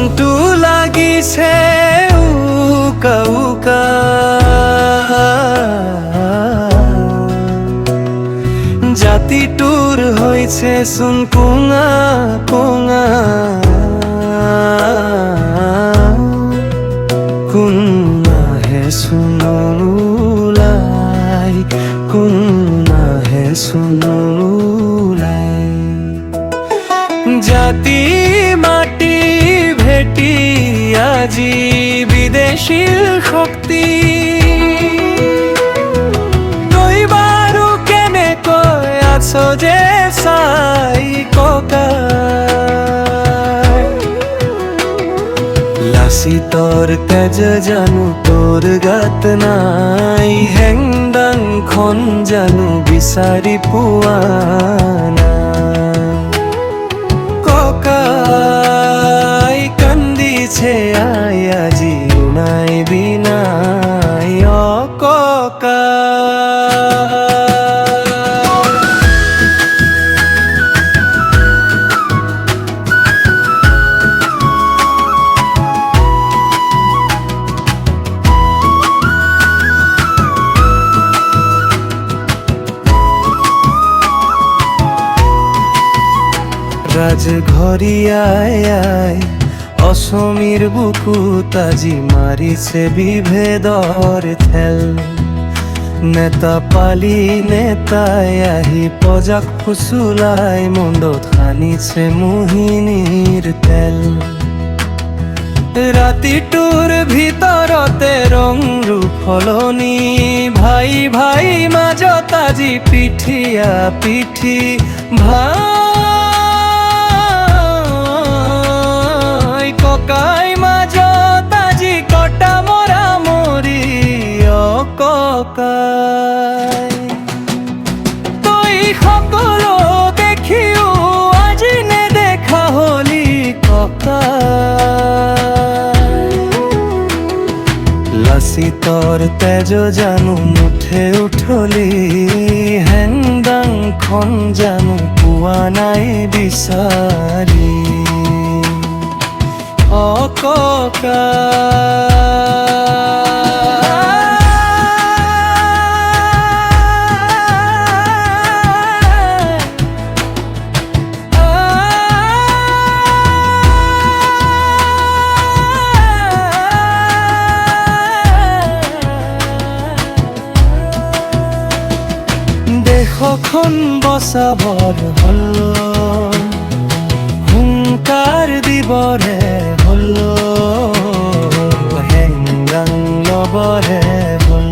মনটো লাগিছে উকা উকা, জাতিটোৰ হৈছে চোন কোঙা কোঙা। কোন আহে চোন ওলাই, কোন আহে চোন ওলাই। জাতি মাটি ভেটি আজি বিদেশীৰ শক্তি, তই বাৰু কেনেকৈ আছ যে চাই ককাই। লাচিতৰ তেজ জানো তোৰ গাত নাই, হেংদাংখন জানো বিচাৰি পোৱা নাই। ককাই কান্দিছে আই আজি নাই বিনাই, অ ককাই। ৰাজঘৰীয়াই অসমীৰ বুকুত আজি মাৰিছে বিভেদৰ ঠেল। নেতা পালি নেতাই আহি প্ৰজাক ফুচুলাই, মুণ্ডত সানিছে মোহিনীৰ তেল। ৰাতিটোৰ ভিতৰতে ৰং ৰূপ সলনি, ভাই ভাই মাজত আজি পিঠিয়া পিঠি। ভাই ককাই মাজত আজি কটা মৰা মৰি, অ ককাই। তই সকলো দেখিও আজি নেদেখা হলি ককাই। লাচিতৰ তেজ জানো মুঠে উঠলি, হেংদাংখন জানো পোৱা নাই বিচাৰি, অ ককাই। দেশখন বচাবৰ হ'ল, হুংকাৰ দিবৰে হ'ল, হেংদাং ল'বৰে হ'ল।